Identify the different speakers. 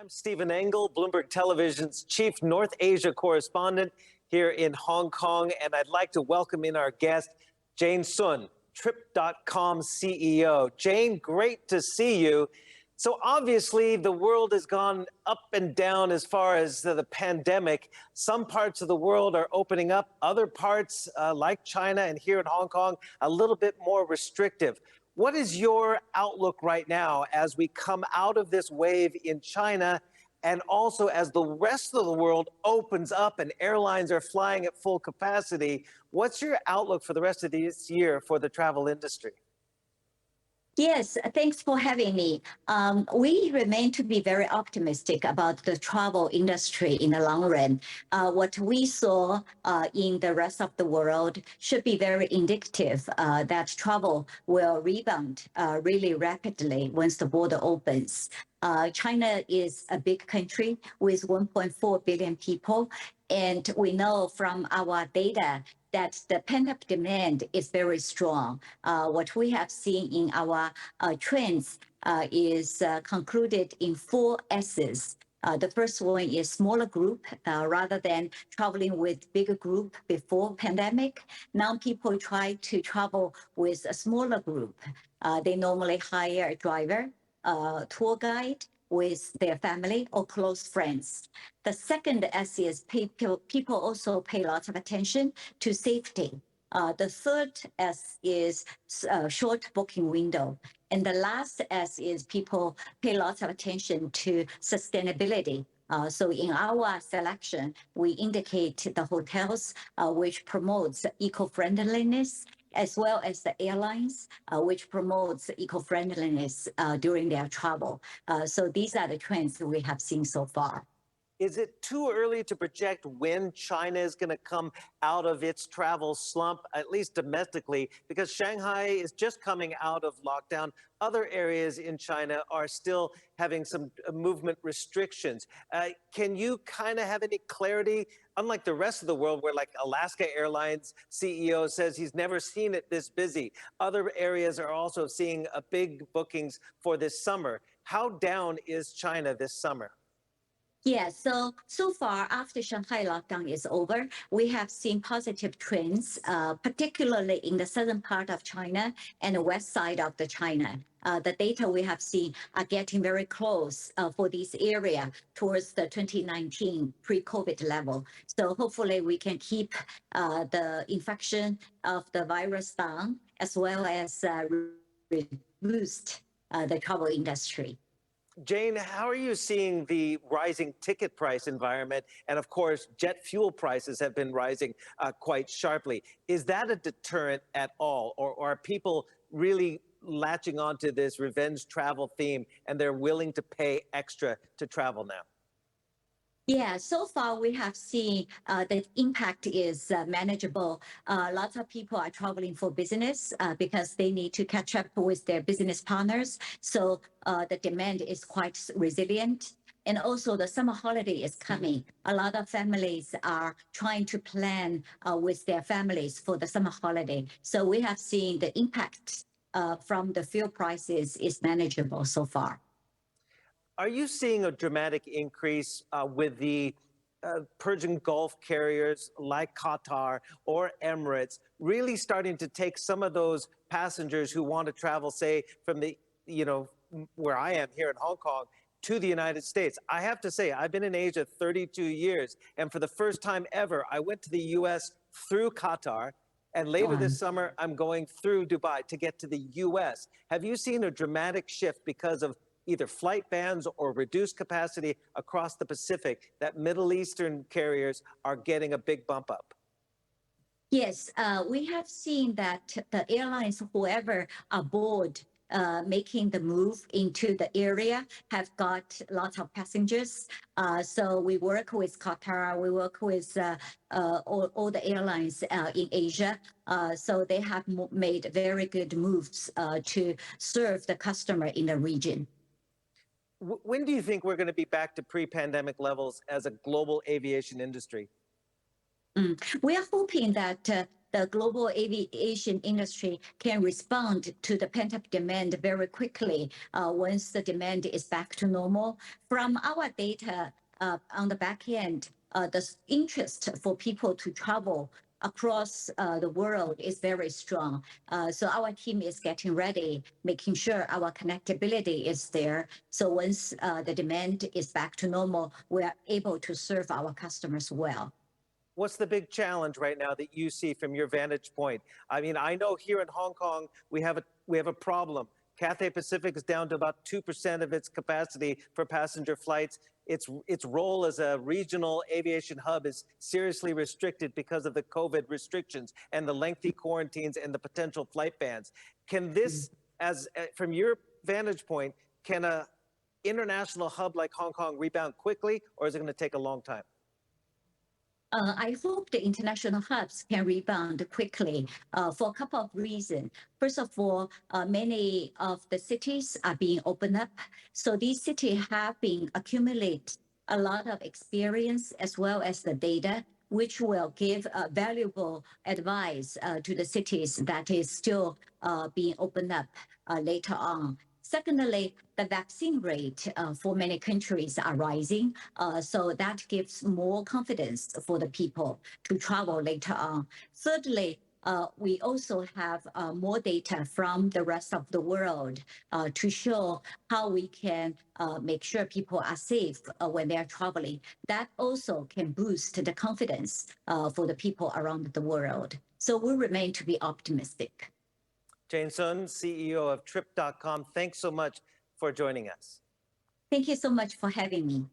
Speaker 1: I'm Stephen Engle, Bloomberg Television's chief North Asia correspondent here in Hong Kong, and I'd like to welcome in our guest, Jane Sun, Trip.com CEO. Jane, great to see you. So obviously, the world has gone up and down as far as the pandemic. Some parts of the world are opening up, other parts, like China and here in Hong Kong, a little bit more restrictive. What is your outlook right now as we come out of this wave in China and also as the rest of the world opens up and airlines are flying at full capacity? What's your outlook for the rest of this year for the travel industry?
Speaker 2: Yes, thanks for having me. We remain to be very optimistic about the travel industry in the long run. What we saw in the rest of the world should be very indicative that travel will rebound really rapidly once the border opens. China is a big country with 1.4 billion people, and we know from our data that the pent-up demand is very strong. What we have seen in our trends is concluded in 4 S's. The first one is smaller group. Rather than traveling with bigger group before pandemic, now people try to travel with a smaller group. They normally hire a driver, tour guide, with their family or close friends. The second S is people also pay lots of attention to safety. The third S is short booking window. And the last S is people pay lots of attention to sustainability. So in our selection, we indicate the hotels which promotes eco-friendliness, as well as the airlines, which promotes eco-friendliness during their travel. So these are the trends that we have seen so far.
Speaker 1: Is it too early to project when China is going to come out of its travel slump, at least domestically? Because Shanghai is just coming out of lockdown. Other areas in China are still having some movement restrictions. Can you kind of have any clarity? Unlike the rest of the world, where like Alaska Airlines CEO says he's never seen it this busy. Other areas are also seeing big bookings for this summer. How down is China this summer?
Speaker 2: Yeah, so far after Shanghai lockdown is over, we have seen positive trends, particularly in the southern part of China and the west side of the China. The data we have seen are getting very close for this area towards the 2019 pre-COVID level. So hopefully we can keep the infection of the virus down, as well as boost the travel industry.
Speaker 1: Jane, how are you seeing the rising ticket price environment? And of course, jet fuel prices have been rising quite sharply. Is that a deterrent at all? Or are people really latching onto this revenge travel theme and they're willing to pay extra to travel now?
Speaker 2: Yeah, so far we have seen the impact is manageable. Lots of people are traveling for business because they need to catch up with their business partners. So the demand is quite resilient. And also the summer holiday is coming. A lot of families are trying to plan with their families for the summer holiday. So we have seen the impact from the fuel prices is manageable so far.
Speaker 1: Are you seeing a dramatic increase with the Persian Gulf carriers like Qatar or Emirates really starting to take some of those passengers who want to travel, say, from the, where I am here in Hong Kong to the United States? I have to say, I've been in Asia 32 years, and for the first time ever, I went to the US through Qatar. And later this summer, I'm going through Dubai to get to the US. Have you seen a dramatic shift because of either flight bans or reduced capacity across the Pacific, that Middle Eastern carriers are getting a big bump up?
Speaker 2: Yes, we have seen that the airlines, whoever aboard making the move into the area, have got lots of passengers. So we work with Qatar, we work with all the airlines in Asia. So they have made very good moves to serve the customer in the region.
Speaker 1: When do you think we're going to be back to pre-pandemic levels as a global aviation industry?
Speaker 2: We are hoping that the global aviation industry can respond to the pent-up demand very quickly once the demand is back to normal. From our data on the back end, the interest for people to travel across the world is very strong. So our team is getting ready, making sure our connectability is there. So once the demand is back to normal, we are able to serve our customers well.
Speaker 1: What's the big challenge right now that you see from your vantage point? I mean, I know here in Hong Kong, we have a problem. Cathay Pacific is down to about 2% of its capacity for passenger flights. Its role as a regional aviation hub is seriously restricted because of the COVID restrictions and the lengthy quarantines and the potential flight bans. Can this, from your vantage point, can an international hub like Hong Kong rebound quickly, or is it going to take a long time?
Speaker 2: I hope the international hubs can rebound quickly for a couple of reasons. First of all, many of the cities are being opened up. So these cities have been accumulate a lot of experience as well as the data, which will give valuable advice to the cities that is still being opened up later on. Secondly, the vaccine rate for many countries are rising, so that gives more confidence for the people to travel later on. Thirdly, we also have more data from the rest of the world to show how we can make sure people are safe when they are traveling. That also can boost the confidence for the people around the world. So we remain to be optimistic.
Speaker 1: Jane Sun, CEO of Trip.com, thanks so much for joining us.
Speaker 2: Thank you so much for having me.